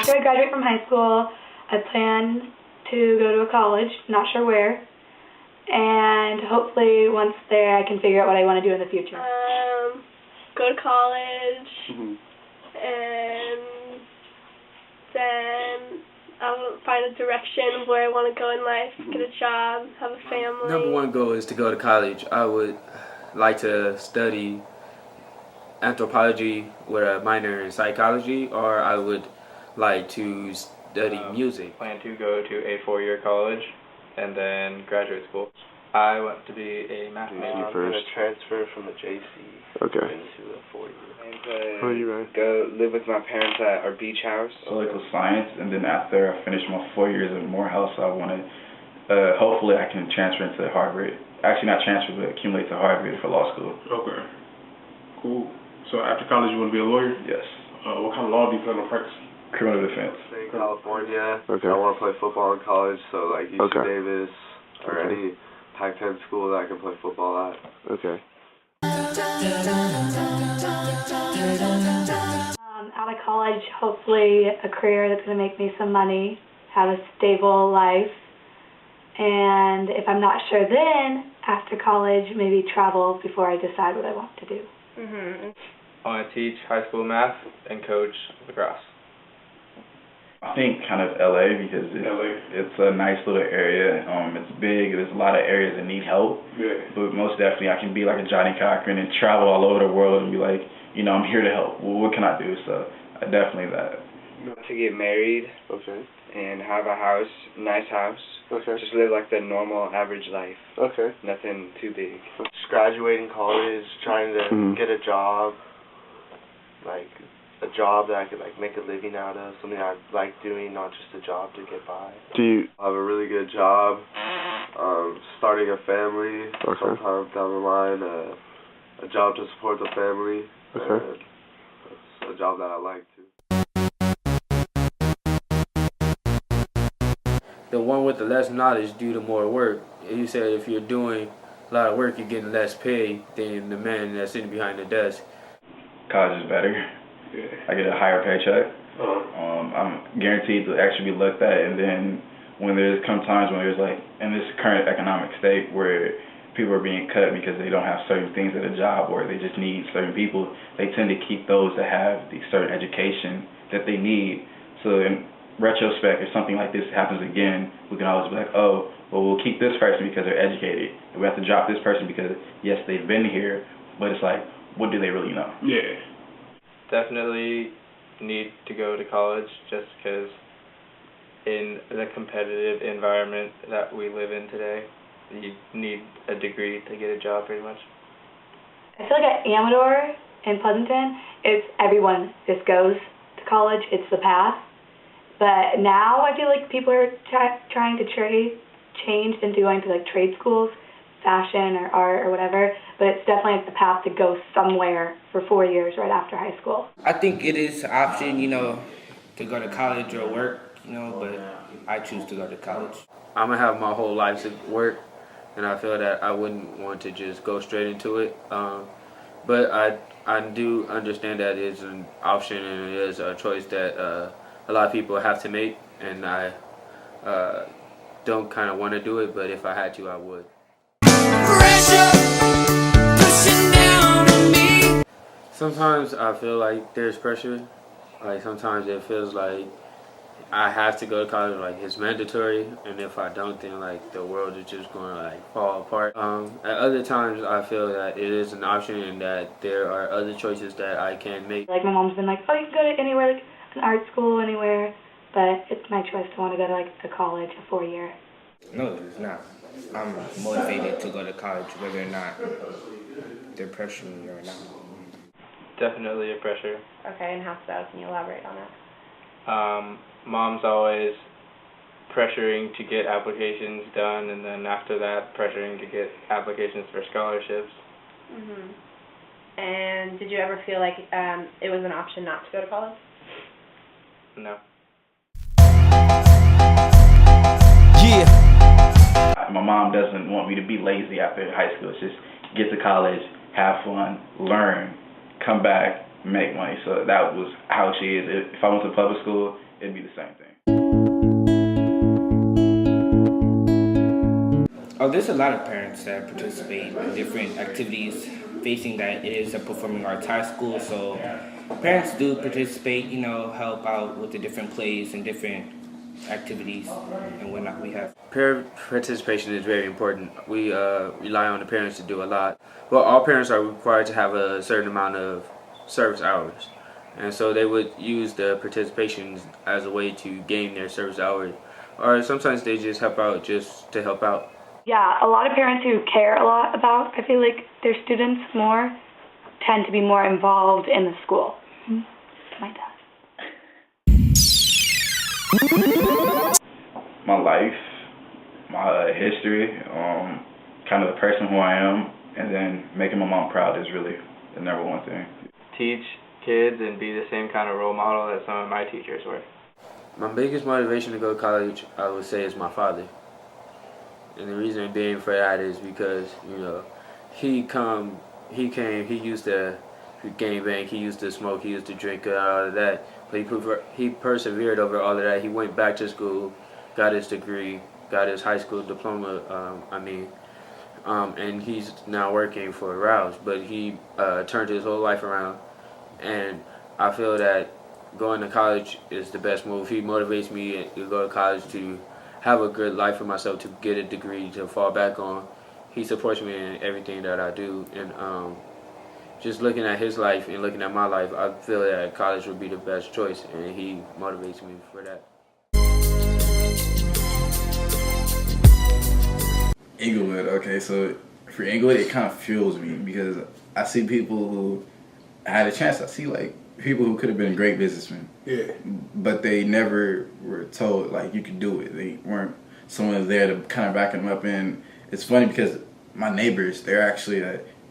after I graduate from high school, I plan to go to a college, not sure where, and hopefully once there I can figure out what I want to do in the future. Go to college, and then I'll find a direction where I want to go in life, get a job, have a family. Number one goal is to go to college. I would like to study anthropology with a minor in psychology, or I would like to study music. I plan to go to a 4-year college and then graduate school. I want to be a math major. I'm going to transfer from the JC into a 4-year. How are you, Ryan? Go live with my parents at our beach house. Political science, and then after I finish my 4 years at Morehouse, I want to, hopefully I can transfer into Harvard. Actually not transfer, but accumulate to Harvard for law school. Okay. Cool. So after college you want to be a lawyer? Yes. What kind of law do you plan on practicing? Criminal defense. In California. Okay. I want to play football in college, so like UC Davis or Okay. any Pac-10 school that I can play football at. Okay. Out of college, hopefully a career that's going to make me some money, have a stable life, and if I'm not sure then, after college, maybe travel before I decide what I want to do. I want to teach high school math and coach lacrosse. I think kind of LA because it's a nice little area. It's big. There's a lot of areas that need help. Yeah. But most definitely, I can be like a Johnny Cochran and travel all over the world and be like, you know, I'm here to help. Well, what can I do? So definitely that. To get married. Okay. And have a house, nice house. Okay. Just live like the normal average life. Okay. Nothing too big. Just graduating college, trying to get a job, like a job that I could like make a living out of, something I like doing, not just a job to get by. Do you I'll have a really good job, starting a family sometime down the line, a job to support the family, and a job that I like too. The one with the less knowledge due to more work. You said if you're doing a lot of work, you're getting less pay than the man that's sitting behind the desk. College is better. I get a higher paycheck. I'm guaranteed to actually be looked at, and then when there's come times when there's like in this current economic state where people are being cut because they don't have certain things at a job or they just need certain people, they tend to keep those that have the certain education that they need. So in retrospect, if something like this happens again, we can always be like, oh, well, we'll keep this person because they're educated, and we have to drop this person because yes, they've been here, but it's like, what do they really know? Yeah. Definitely need to go to college just because in the competitive environment that we live in today, you need a degree to get a job pretty much. I feel like at Amador in Pleasanton, it's everyone just goes to college, it's the path. But now I feel like people are trying to change into going to like trade schools, fashion or art or whatever, but it's definitely like the path to go somewhere for 4 years right after high school. I think it is an option, to go to college or work, but I choose to go to college. I'm going to have my whole life to work, and I feel that I wouldn't want to just go straight into it. But I do understand that it's an option and it is a choice that a lot of people have to make, and I don't kind of want to do it, but if I had to, I would. Sometimes I feel like there's pressure. Like sometimes it feels like I have to go to college, like it's mandatory, and if I don't, then like the world is just going to like fall apart. At other times I feel that it is an option and that there are other choices that I can make. Like my mom's been like, oh, you can go to anywhere, like an art school, anywhere, but it's my choice to want to go to like a college, a 4-year. No, it's not. I'm motivated to go to college, whether or not they're pressuring me or not. Definitely a pressure. Okay, and how so? Can you elaborate on that? Mom's always pressuring to get applications done, and then after that, pressuring to get applications for scholarships. And did you ever feel like it was an option not to go to college? No. My mom doesn't want me to be lazy after high school. It's just get to college, have fun, learn, come back, make money. So that was how she is. If I went to public school, it'd be the same thing. Oh, there's a lot of parents that participate in different activities, facing that it is a performing arts high school, so parents do participate, help out with the different plays and different activities and whatnot we have. Parent participation is very important. We rely on the parents to do a lot. Well, all parents are required to have a certain amount of service hours, and so they would use the participations as a way to gain their service hours, or sometimes they just help out just to help out. Yeah, a lot of parents who care a lot about, I feel like, their students more tend to be more involved in the school. My dad. My life, my history, kind of the person who I am, and then making my mom proud is really the number one thing. Teach kids and be the same kind of role model that some of my teachers were. My biggest motivation to go to college, I would say, is my father. And the reason being for that is because, he used to gangbang, he used to smoke, he used to drink, all of that. But he persevered over all of that. He went back to school, got his degree, got his high school diploma, and he's now working for Rouse. But he turned his whole life around, and I feel that going to college is the best move. He motivates me to go to college to have a good life for myself, to get a degree to fall back on. He supports me in everything that I do, and just looking at his life and looking at my life, I feel that college would be the best choice, and he motivates me for that. Inglewood, okay, so for Inglewood, it kind of fuels me because I see people who had a chance. I see people who could have been great businessmen. Yeah. But they never were told you could do it. They weren't someone there to kind of back them up. And it's funny because my neighbors, they're actually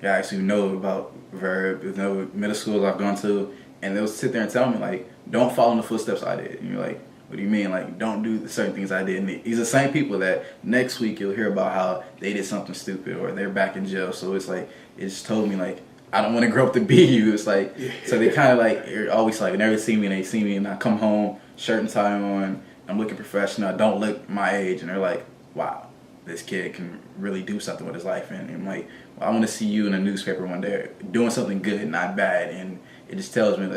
guys who know about Verb, know middle schools I've gone to, and they'll sit there and tell me don't follow in the footsteps I did. And you're like, what do you mean? Don't do the certain things I did. And these are the same people that next week you'll hear about how they did something stupid or they're back in jail. So it's it just told me I don't want to grow up to be you. It's so they kind of you're always whenever they see me and I come home, shirt and tie on, I'm looking professional, I don't look my age, and they're like, wow, this kid can really do something with his life. And I'm like, well, I want to see you in a newspaper one day doing something good, not bad. And it just tells me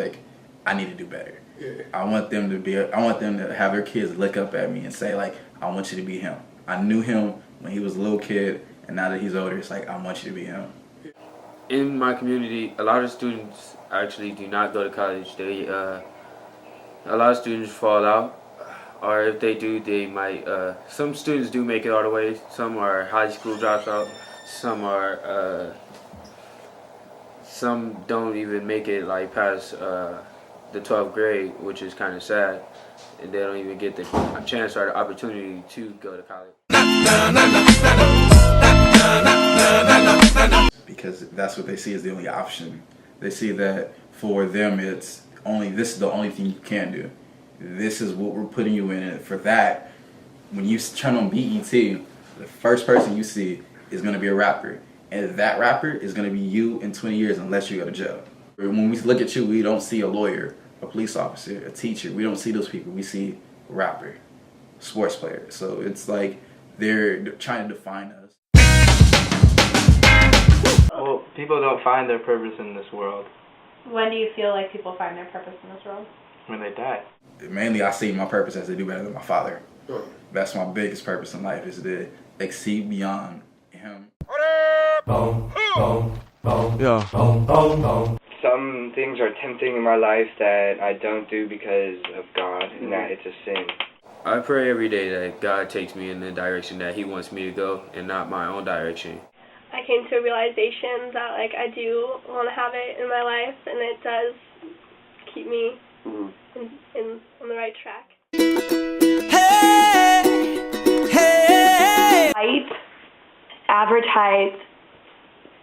I need to do better. Yeah. I want them to have their kids look up at me and say I want you to be him. I knew him when he was a little kid, and now that he's older, it's I want you to be him. In my community, a lot of students actually do not go to college. A lot of students fall out, or if they do, they might. Some students do make it all the way. Some are high school dropouts. Some don't even make it past the 12th grade, which is kind of sad. And they don't even get the chance or the opportunity to go to college. Because that's what they see as the only option. They see that for them this is the only thing you can do. This is what we're putting you in. And for that, when you turn on BET, the first person you see is going to be a rapper. And that rapper is going to be you in 20 years unless you go to jail. When we look at you, we don't see a lawyer, a police officer, a teacher. We don't see those people. We see a rapper, sports player. So it's they're trying to define us. Well, people don't find their purpose in this world. When do you feel like people find their purpose in this world? When they die. Mainly, I see my purpose as to do better than my father. That's my biggest purpose in life, is to exceed beyond him. Yeah. Some things are tempting in my life that I don't do because of God, and that it's a sin. I pray every day that God takes me in the direction that He wants me to go and not my own direction. I came to a realization that I do want to have it in my life, and it does keep me on the right track. Height, average height,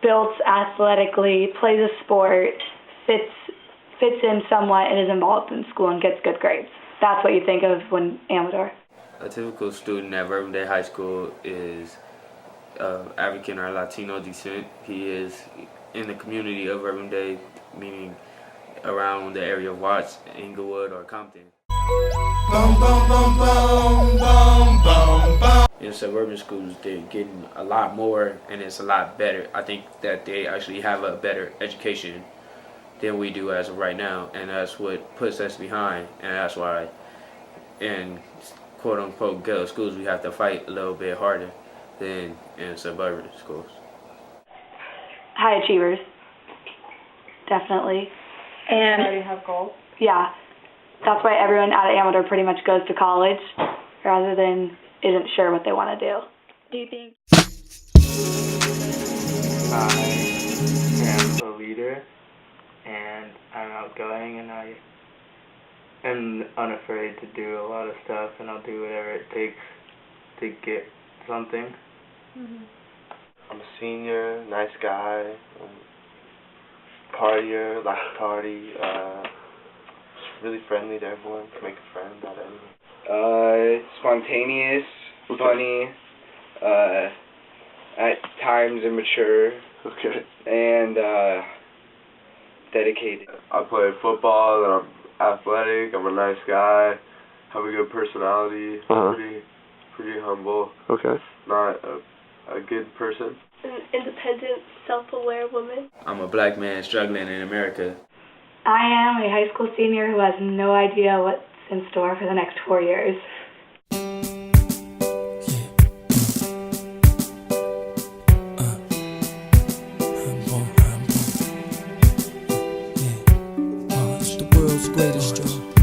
built athletically, plays a sport, fits in somewhat, and is involved in school and gets good grades. That's what you think of when Amador. A typical student at Verbum High School is African or Latino descent. He is in the community of Verbum, meaning around the area of Watts, Inglewood, or Compton. In suburban schools, they're getting a lot more, and it's a lot better. I think that they actually have a better education than we do as of right now, and that's what puts us behind, and that's why in quote-unquote ghetto schools we have to fight a little bit harder than in suburban schools. High achievers, definitely. And already have goals. yeah, that's why everyone out at Amador pretty much goes to college rather than isn't sure what they want to do. Do you think? I am a leader, and I'm outgoing, and I am unafraid to do a lot of stuff, and I'll do whatever it takes to get something. I'm a senior, nice guy, partier, like to party, just really friendly to everyone, can make a friend out of anyone. Spontaneous, funny, at times immature, and dedicated. I play football, and I'm athletic, I'm a nice guy, have a good personality, pretty humble, not a good person. An independent, self-aware woman. I'm a black man struggling in America. I am a high school senior who has no idea what's in store for the next 4 years.